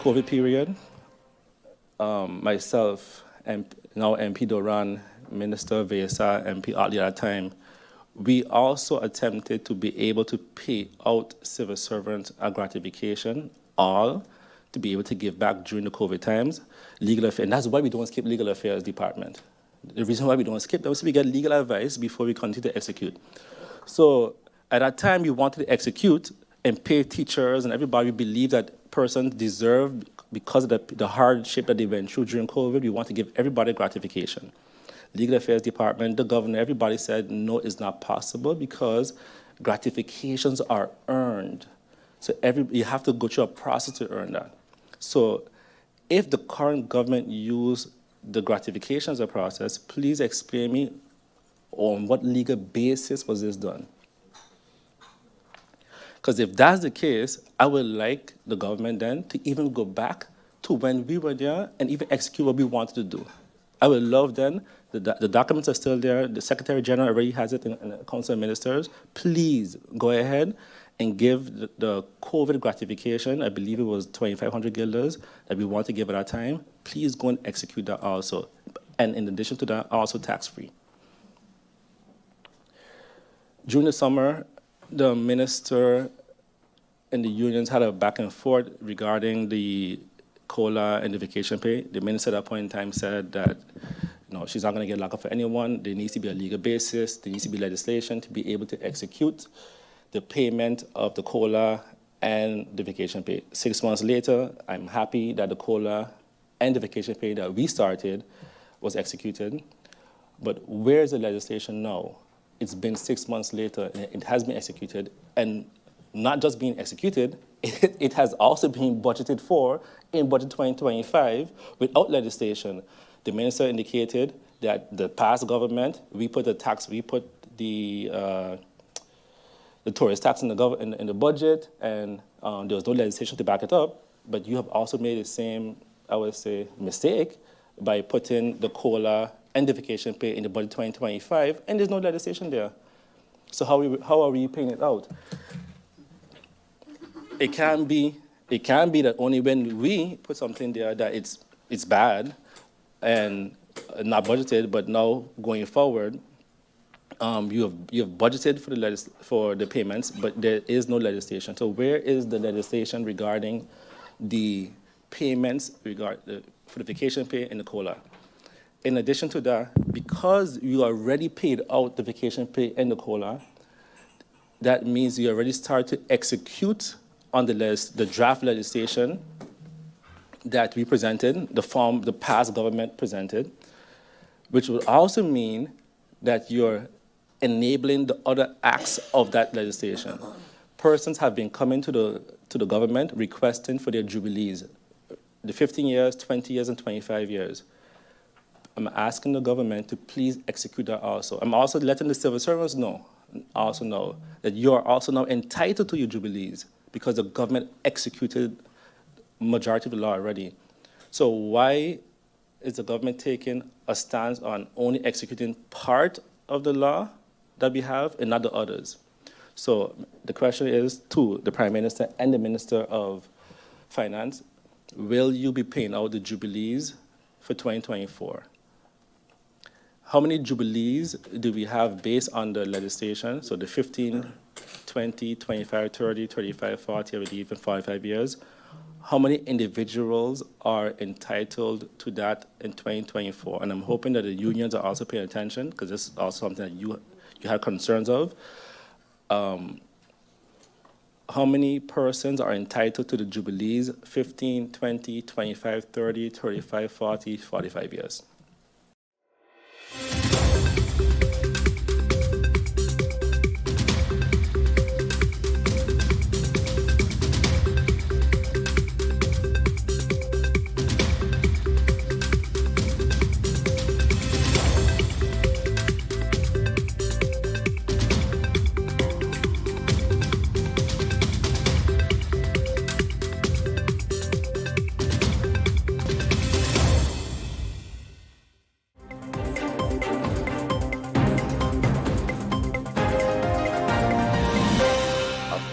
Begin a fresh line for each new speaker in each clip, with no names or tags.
COVID period, myself, and now MP Doran, Minister Vesa, MP Otley at that time, we also attempted to be able to pay out civil servants a gratification, all to be able to give back during the COVID times. Legal affairs, and that's why we don't skip legal affairs department. The reason why we don't skip that is we get legal advice before we continue to execute. So at that time, we wanted to execute and pay teachers and everybody. We believe that persons deserve, because of the hardship that they went through during COVID, we want to give everybody gratification. Legal Affairs Department, the governor, everybody said, no, it's not possible because gratifications are earned. So you have to go through a process to earn that. So if the current government use the gratification as a process, please explain me on what legal basis was this done. Because if that's the case, I would like the government then to even go back to when we were there and even execute what we wanted to do. I would love then, the documents are still there, the Secretary General already has it in the Council of Ministers. Please go ahead and give the COVID gratification, I believe it was 2,500 guilders that we want to give at that time. Please go and execute that also. And in addition to that, also tax-free. During the summer, the minister and the unions had a back and forth regarding the COLA and the vacation pay. The minister at that point in time said that she's not going to get locked up for anyone. There needs to be a legal basis. There needs to be legislation to be able to execute the payment of the COLA and the vacation pay. 6 months later, I'm happy that the COLA and the vacation pay that we started was executed. But where is the legislation now? It's been 6 months later, and it has been executed. And not just being executed, it has also been budgeted for in Budget 2025 without legislation. The minister indicated that the past government, we put the tourist tax in the budget, and there was no legislation to back it up. But you have also made the same, I would say, mistake by putting the COLA and the vacation pay in the budget 2025, and there's no legislation there. So how are we paying it out? It can be that only when we put something there that it's bad and not budgeted, but now going forward, you have budgeted for the payments, but there is no legislation. So where is the legislation regarding the payments for the vacation pay and the COLA? In addition to that, because you already paid out the vacation pay and the COLA, that means you already start to execute on the draft legislation that we presented, the past government presented, which would also mean that you're enabling the other acts of that legislation. Persons have been coming to the government requesting for their jubilees, the 15 years, 20 years, and 25 years. I'm asking the government to please execute that also. I'm also letting the civil servants know that you are also now entitled to your jubilees because the government executed majority of the law already. So why is the government taking a stance on only executing part of the law that we have and not the others? So the question is to the Prime Minister and the Minister of Finance, will you be paying out the jubilees for 2024? How many jubilees do we have based on the legislation? So the 15, 20, 25, 30, 35, 40, I believe, and 45 years. How many individuals are entitled to that in 2024? And I'm hoping that the unions are also paying attention, because this is also something that you have concerns of. How many persons are entitled to the jubilees, 15, 20, 25, 30, 35, 40, 45 years?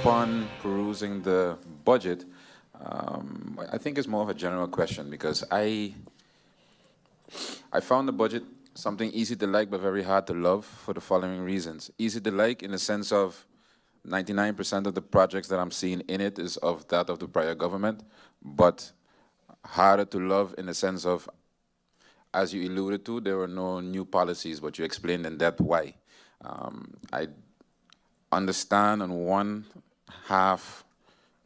Upon perusing the budget, I think it's more of a general question because I found the budget something easy to like but very hard to love for the following reasons. Easy to like in the sense of 99% of the projects that I'm seeing in it is of that of the prior government, but harder to love in the sense of, as you alluded to, there were no new policies, but you explained in depth why. I understand on one half,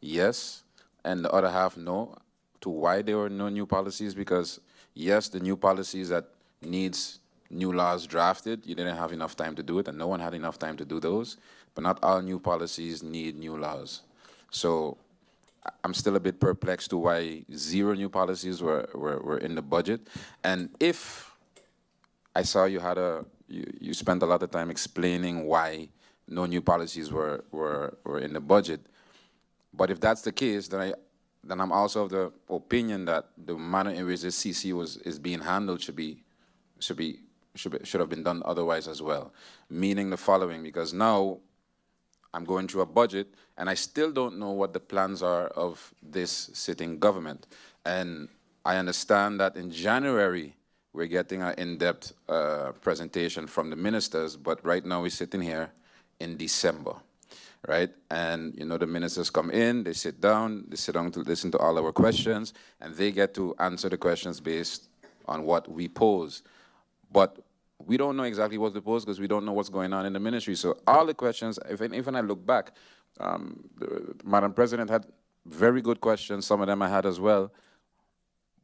yes, and the other half, no, to why there were no new policies, because yes, the new policies that needs new laws drafted, you didn't have enough time to do it, and no one had enough time to do those, but not all new policies need new laws. So I'm still a bit perplexed to why zero new policies were in the budget. And if I saw you had you spent a lot of time explaining why no new policies were in the budget. But if that's the case, then I'm also of the opinion that the manner in which the CC is being handled should have been done otherwise as well. Meaning the following, because now I'm going through a budget and I still don't know what the plans are of this sitting government. And I understand that in January we're getting an in-depth presentation from the ministers, but right now we're sitting here in December, right? And you know, the ministers come in, they sit down to listen to all our questions, and they get to answer the questions based on what we pose. But we don't know exactly what to pose because we don't know what's going on in the ministry. So all the questions, even I look back, Madam President had very good questions, some of them I had as well,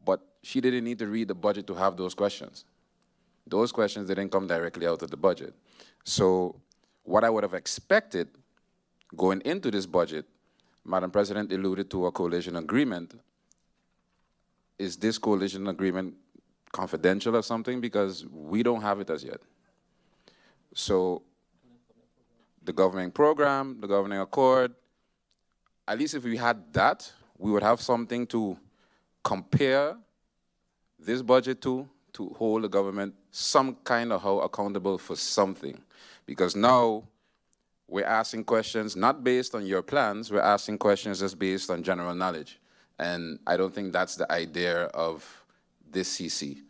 but she didn't need to read the budget to have those questions. Those questions didn't come directly out of the budget. So what I would have expected going into this budget, Madam President alluded to a coalition agreement. Is this coalition agreement confidential or something? Because we don't have it as yet. So the governing program, the governing accord, at least if we had that, we would have something to compare this budget to hold the government some kind of how accountable for something. Because now we're asking questions not based on your plans, we're asking questions just based on general knowledge. And I don't think that's the idea of this CC.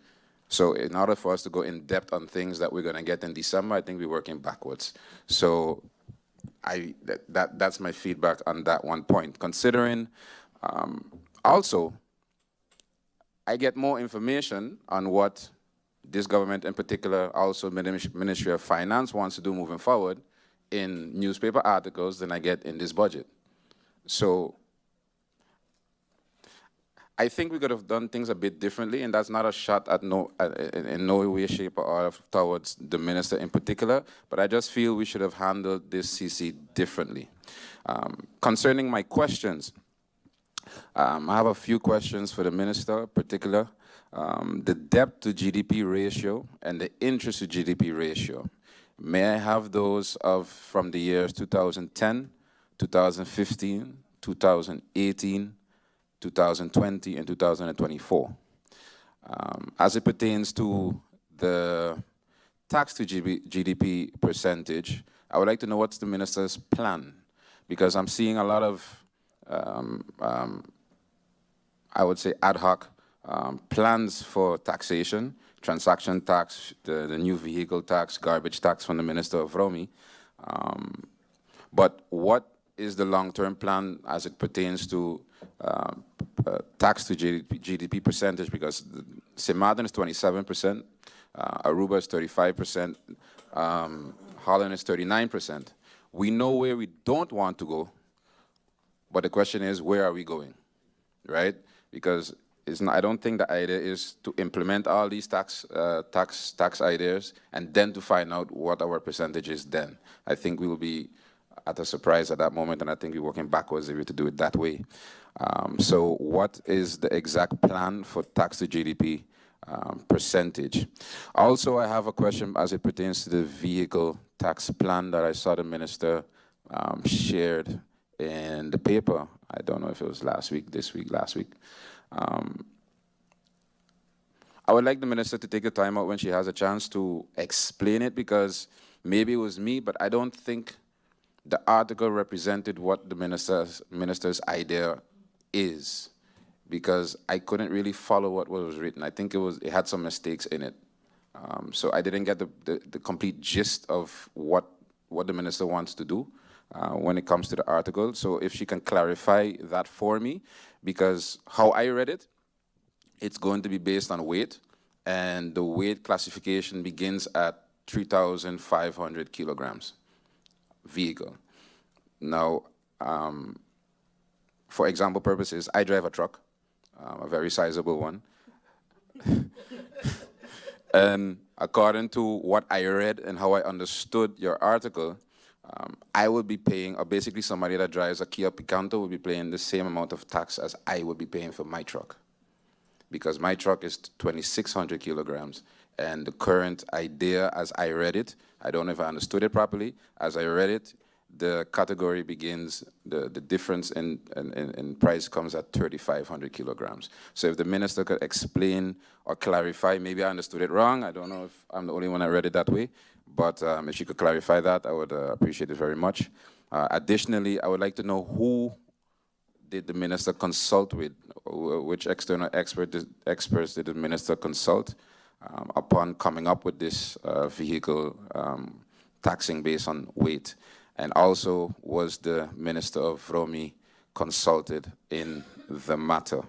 So in order for us to go in depth on things that we're going to get in December, I think we're working backwards. So that's my feedback on that one point. Considering also, I get more information on what this government in particular, also Ministry of Finance wants to do moving forward in newspaper articles than I get in this budget. So I think we could have done things a bit differently, and that's not a shot at in no way, shape, or towards the minister in particular, but I just feel we should have handled this CC differently. Concerning my questions, I have a few questions for the minister in particular. The debt to GDP ratio and the interest to GDP ratio. May I have those from the years 2010, 2015, 2018, 2020, and 2024. As it pertains to the tax to GDP percentage, I would like to know what's the minister's plan, because I'm seeing a lot of, I would say, ad hoc plans for taxation, transaction tax, the new vehicle tax, garbage tax from the Minister of Romy. But what is the long-term plan as it pertains to tax to GDP percentage? Because Simadan is 27%, Aruba is 35%, Holland is 39%. We know where we don't want to go, but the question is, where are we going, right? Because I don't think the idea is to implement all these tax ideas and then to find out what our percentage is then. I think we will be at a surprise at that moment, and I think we're working backwards if we were to do it that way. So what is the exact plan for tax to GDP percentage? Also, I have a question as it pertains to the vehicle tax plan that I saw the minister shared in the paper. I don't know if it was last week, this week, last week. I would like the minister to take the time out when she has a chance to explain it, because maybe it was me, but I don't think the article represented what the minister's idea is, because I couldn't really follow what was written. I think it had some mistakes in it. So I didn't get the complete gist of what the minister wants to do when it comes to the article. So if she can clarify that for me, because how I read it, it's going to be based on weight, and the weight classification begins at 3,500 kilograms vehicle. Now, for example purposes, I drive a truck, a very sizable one. And according to what I read and how I understood your article, I would be paying, or basically somebody that drives a Kia Picanto would be paying the same amount of tax as I would be paying for my truck. Because my truck is 2,600 kilograms, and the current idea as I read it, I don't know if I understood it properly, as I read it, the category begins, the difference in price comes at 3,500 kilograms. So if the minister could explain or clarify, maybe I understood it wrong, I don't know if I'm the only one that read it that way, but if she could clarify that, I would appreciate it very much. Additionally, I would like to know who did the minister consult with, which external experts did the minister consult upon coming up with this vehicle taxing based on weight? And also, was the Minister of Romy consulted in the matter?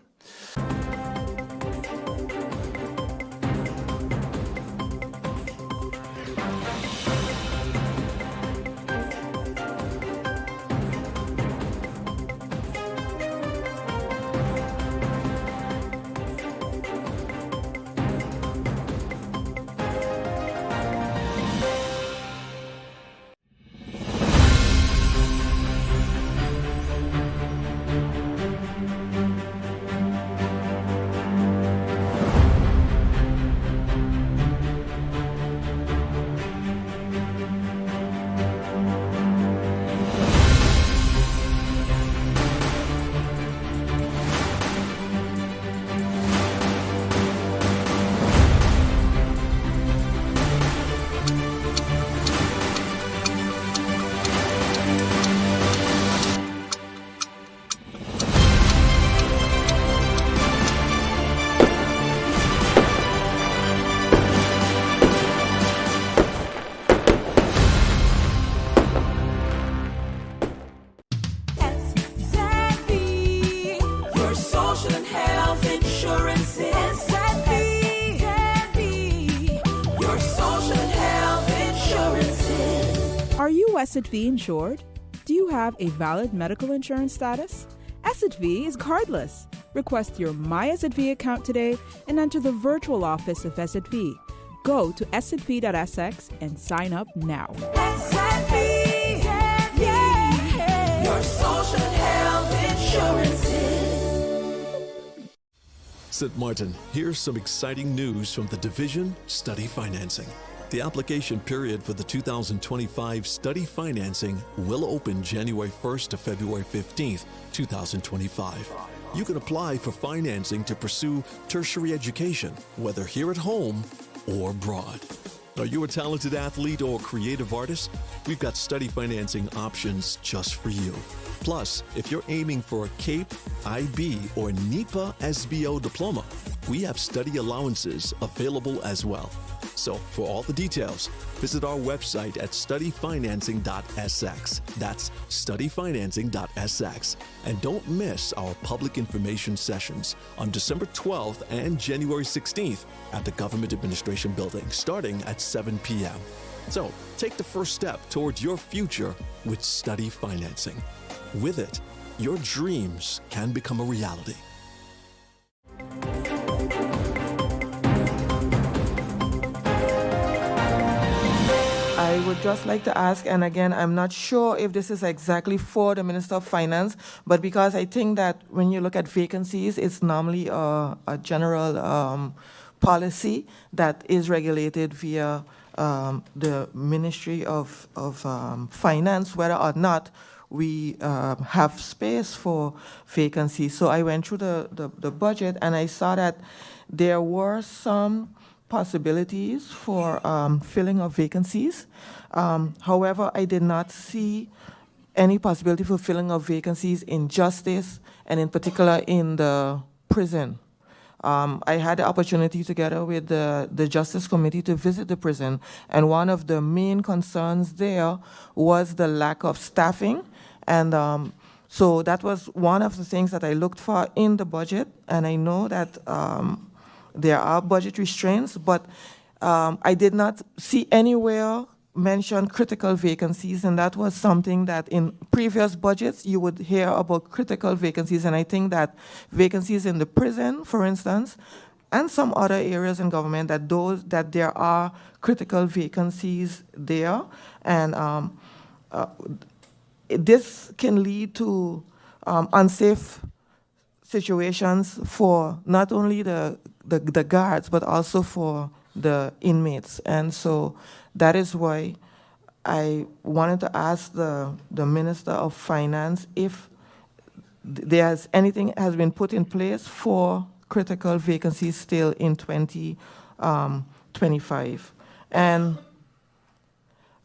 Are you SXM insured? Do you have a valid medical insurance status? SXM is cardless. Request your My SXM account today and enter the virtual office of SXM. Go to sxv.sx and sign up now.
SXM, yeah. Your social health insurances.
St. Martin, here's some exciting news from the Division Study Financing. The application period for the 2025 study financing will open January 1st to February 15th, 2025. You can apply for financing to pursue tertiary education, whether here at home or abroad. Are you a talented athlete or creative artist? We've got study financing options just for you. Plus, if you're aiming for a CAPE, IB, or NEPA SBO diploma, we have study allowances available as well. So, for all the details, visit our website at studyfinancing.sx. That's studyfinancing.sx. And don't miss our public information sessions on December 12th and January 16th at the Government Administration Building, starting at 7 p.m. So, take the first step towards your future with study financing. With it, your dreams can become a reality.
I would just like to ask, and again, I'm not sure if this is exactly for the Minister of Finance, but because I think that when you look at vacancies, it's normally a general policy that is regulated via the Ministry of Finance, whether or not we have space for vacancies. So I went through the budget, and I saw that there were some possibilities for filling of vacancies. However, I did not see any possibility for filling of vacancies in justice and in particular in the prison. I had the opportunity together with the Justice Committee to visit the prison, and one of the main concerns there was the lack of staffing, and so that was one of the things that I looked for in the budget, and I know that there are budget restraints, but I did not see anywhere mention critical vacancies, and that was something that in previous budgets you would hear about critical vacancies, and I think that vacancies in the prison, for instance, and some other areas in government, that there are critical vacancies there, and this can lead to unsafe situations for not only the guards, but also for the inmates. And so that is why I wanted to ask the Minister of Finance if there's anything has been put in place for critical vacancies still in 2025. And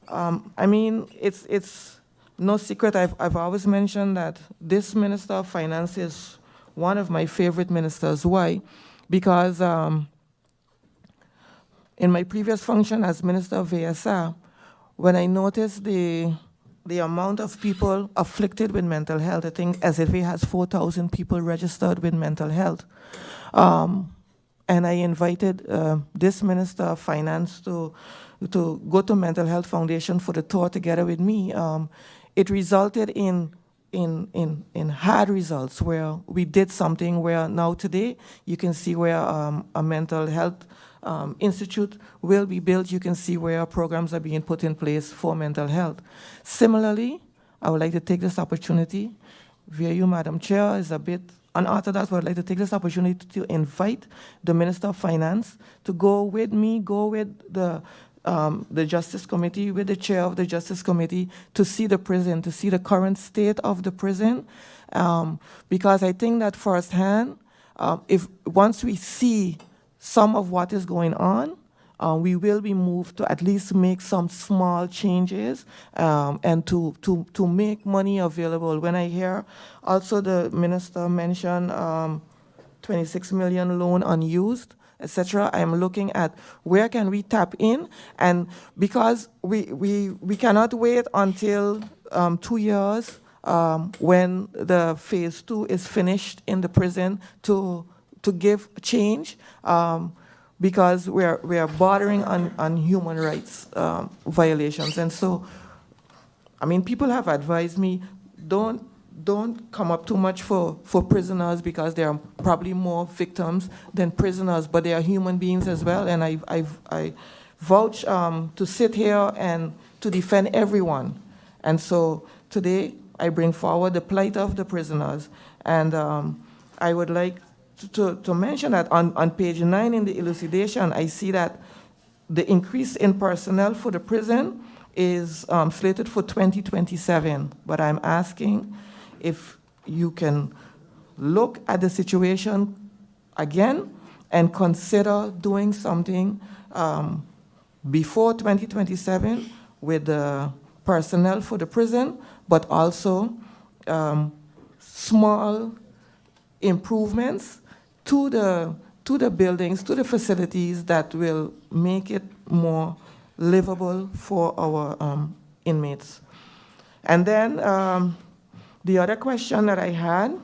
I mean, it's no secret, I've always mentioned that this Minister of Finance is one of my favorite ministers. Why? Because in my previous function as Minister of ASR, when I noticed the amount of people afflicted with mental health, I think SFA has 4,000 people registered with mental health. And I invited this Minister of Finance to go to Mental Health Foundation for the tour together with me. It resulted in hard results where we did something where now today you can see where a mental health institute will be built. You can see where programs are being put in place for mental health. Similarly, I would like to take this opportunity, via you, Madam Chair, is a bit unorthodox, but I'd like to take this opportunity to invite the Minister of Finance to go with me, go with the Justice Committee, with the chair of the Justice Committee, to see the prison, to see the current state of the prison, because I think that firsthand, if once we see some of what is going on, we will be moved to at least make some small changes and to make money available. When I hear also the minister mention 26 million loan unused, etc., I'm looking at where can we tap in, and because we cannot wait until 2 years when the phase 2 is finished in the prison to give change, because we are bordering on human rights violations. And so, I mean, people have advised me, don't come up too much for prisoners, because there are probably more victims than prisoners, but they are human beings as well. And I vouch to sit here and to defend everyone. And so today I bring forward the plight of the prisoners. And I would like to mention that on page 9 in the elucidation, I see that the increase in personnel for the prison is slated for 2027. But I'm asking if you can look at the situation again and consider doing something before 2027 with the personnel for the prison, but also small improvements to the buildings, to the facilities that will make it more livable for our inmates. And then the other question that I had,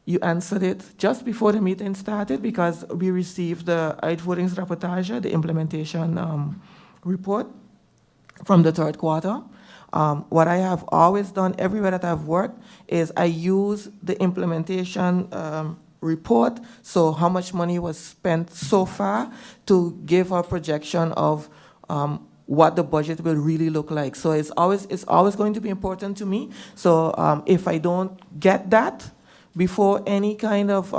you answered it just before the meeting started, because we received the Uitvoeringsrapportage, the implementation report from the third quarter. What I have always done everywhere that I've worked is I use the implementation report, so how much money was spent so far, to give a projection of what the budget will really look like. So it's always going to be important to me. So if I don't get that before any kind of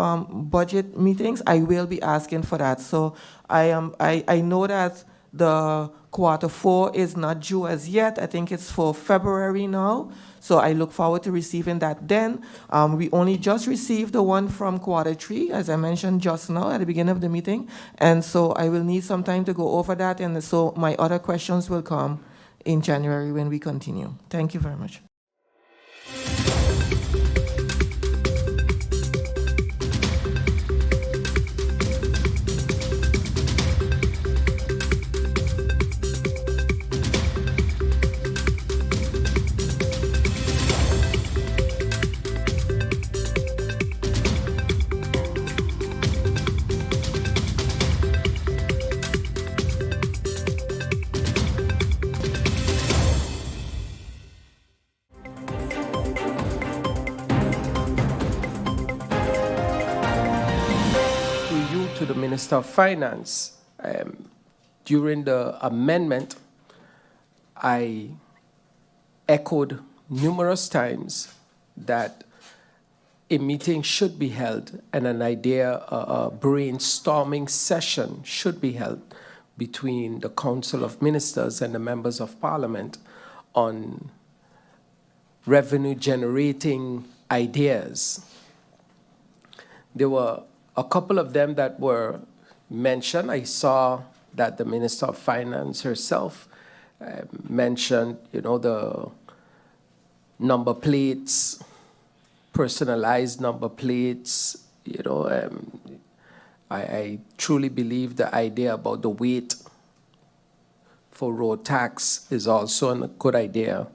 budget meetings, I will be asking for that. So I know that the Q4 is not due as yet. I think it's for February now. So I look forward to receiving that then. We only just received the one from Q3, as I mentioned just now at the beginning of the meeting. And so I will need some time to go over that. And so my other questions will come in January when we continue. Thank you very much.
To the Minister of Finance, during the amendment, I echoed numerous times that a meeting should be held and an idea, a brainstorming session should be held between the Council of Ministers and the members of Parliament on revenue generating ideas. There were a couple of them that were mentioned. I saw that the Minister of Finance herself mentioned, the number plates, personalized number plates. I truly believe the idea about the weight for road tax is also a good idea,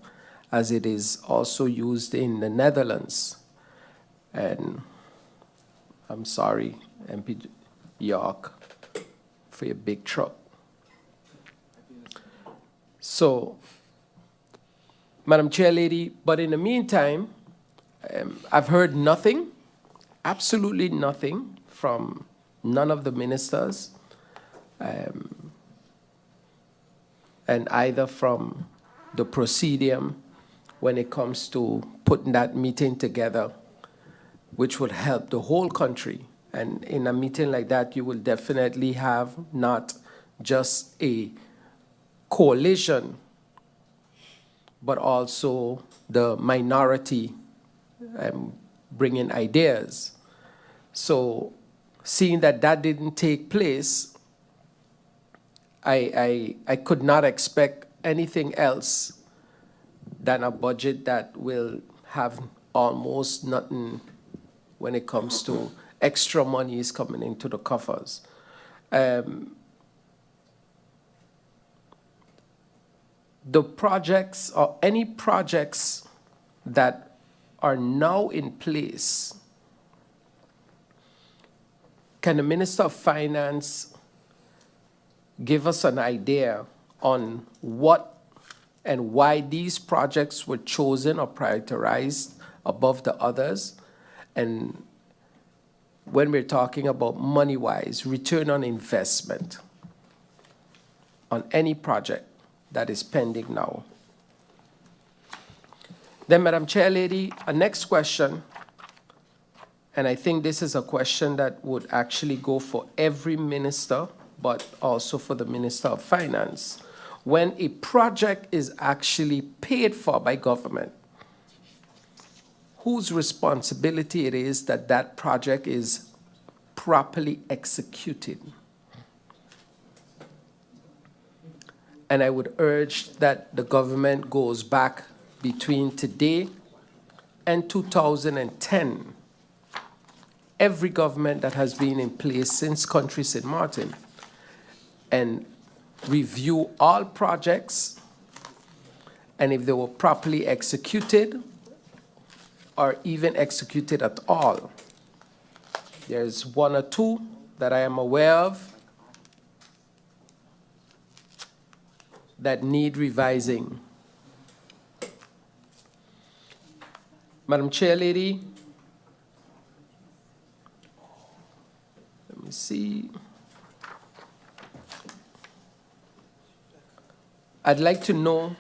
as it is also used in the Netherlands. And I'm sorry, MP York, for your big truck. So, Madam Chair Lady, but in the meantime, I've heard nothing, absolutely nothing from none of the ministers, and either from the Presidium when it comes to putting that meeting together, which would help the whole country. And in a meeting like that, you will definitely have not just a coalition, but also the minority bringing ideas. So seeing that that didn't take place, I could not expect anything else than a budget that will have almost nothing when it comes to extra money is coming into the coffers. The projects or any projects that are now in place, can the Minister of Finance give us an idea on what and why these projects were chosen or prioritized above the others? And when we're talking about money-wise, return on investment on any project that is pending now. Then, Madam Chair Lady, a next question, and I think this is a question that would actually go for every minister, but also for the Minister of Finance. When a project is actually paid for by government, whose responsibility it is that that project is properly executed? And I would urge that the government goes back between today and 2010. Every government that has been in place since Country St. Martin, and review all projects, and if they were properly executed, or even executed at all. There's one or two that I am aware of that need revising. Madam Chair Lady, let me see. I'd like to know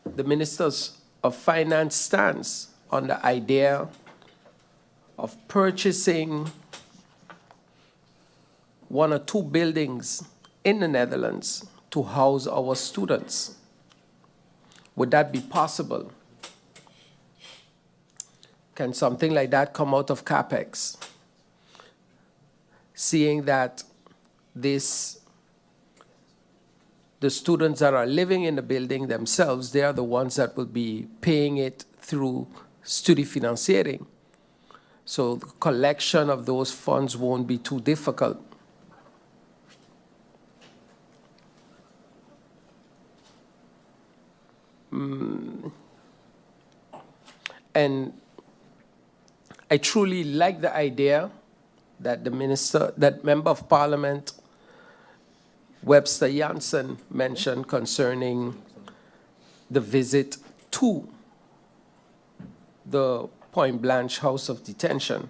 the Ministers of Finance stance on the idea of purchasing one or two buildings in the Netherlands to house our students. Would that be possible? Can something like that come out of CapEx? Seeing that this the students that are living in the building themselves, they are the ones that will be paying it through studiefinanciering. So the collection of those funds won't be too difficult. And I truly like the idea that that Member of Parliament Webster Janssen mentioned concerning the visit to the Point Blanche House of Detention.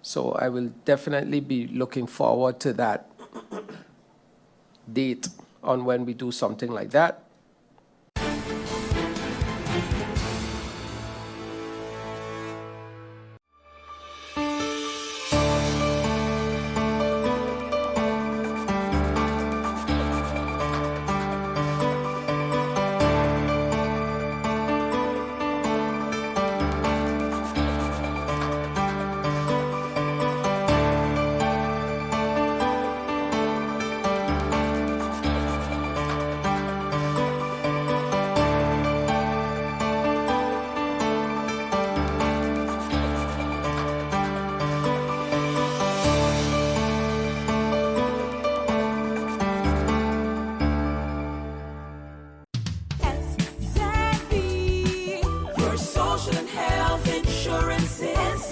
So I will definitely be looking forward to that date on when we do something like that.
Your social and health insurance is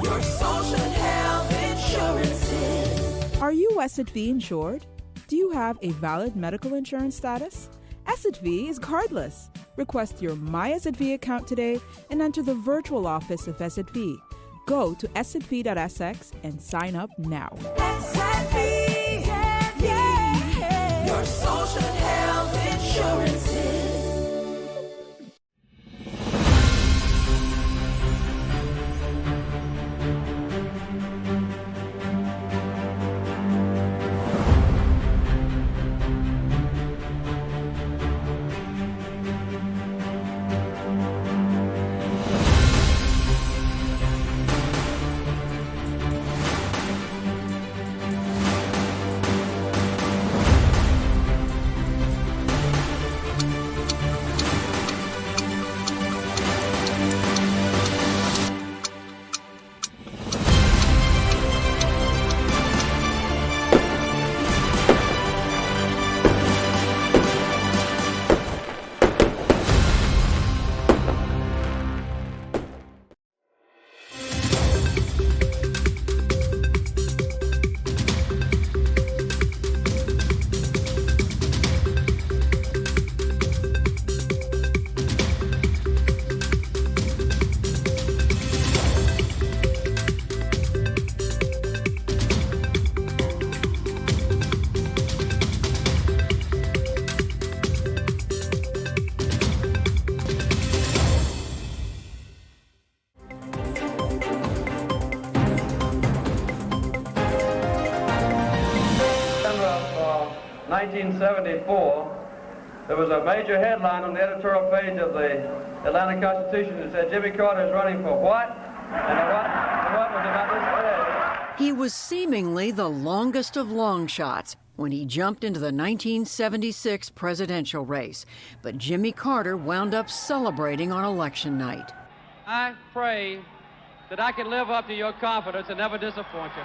your social and health insurances.
Are you SXV insured? Do you have a valid medical insurance status? SXV is cardless. Request your My SXV account today and enter the virtual office of SXV. Go to sxv.sx and sign up now.
Your social and health insurances.
Of 1974, there was a major headline on the editorial page of the Atlanta Constitution that said Jimmy Carter is running for what? And what was about this day.
He was seemingly the longest of long shots when he jumped into the 1976 presidential race. But Jimmy Carter wound up celebrating on election night.
I pray that I can live up to your confidence and never disappoint you.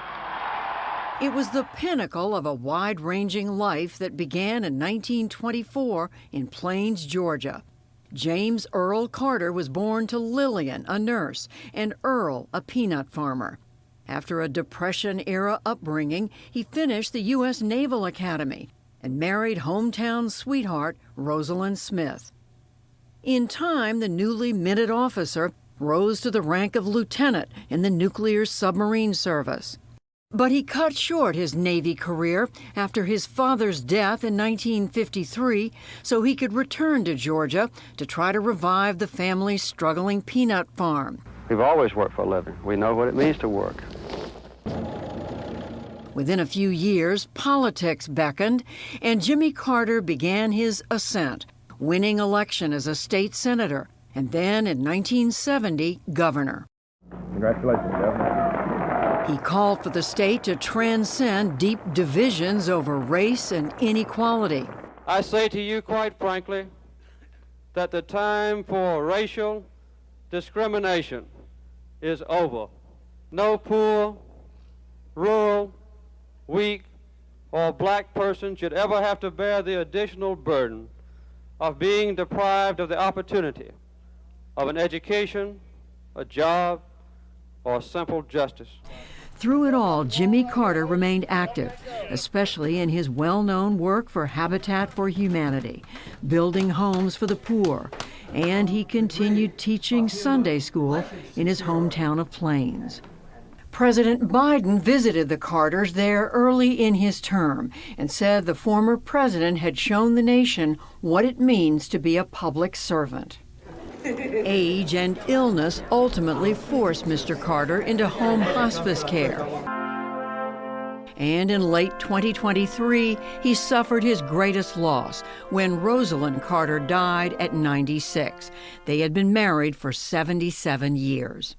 It was the pinnacle of a wide-ranging life that began in 1924 in Plains, Georgia. James Earl Carter was born to Lillian, a nurse, and Earl, a peanut farmer. After a Depression-era upbringing, he finished the U.S. Naval Academy and married hometown sweetheart Rosalind Smith. In time, the newly minted officer rose to the rank of lieutenant in the nuclear submarine service. But he cut short his Navy career after his father's death in 1953 so he could return to Georgia to try to revive the family's struggling peanut farm.
We've always worked for a living. We know what it means to work.
Within a few years, politics beckoned, and Jimmy Carter began his ascent, winning election as a state senator, and then in 1970, governor.
Congratulations, Governor.
He called for the state to transcend deep divisions over race and inequality.
I say to you quite frankly that the time for racial discrimination is over. No poor, rural, weak, or black person should ever have to bear the additional burden of being deprived of the opportunity of an education, a job, or simple justice.
Through it all, Jimmy Carter remained active, especially in his well-known work for Habitat for Humanity, building homes for the poor, and he continued teaching Sunday school in his hometown of Plains. President Biden visited the Carters there early in his term and said the former president had shown the nation what it means to be a public servant. Age and illness ultimately forced Mr. Carter into home hospice care. And in late 2023, he suffered his greatest loss when Rosalind Carter died at 96. They had been married for 77 years.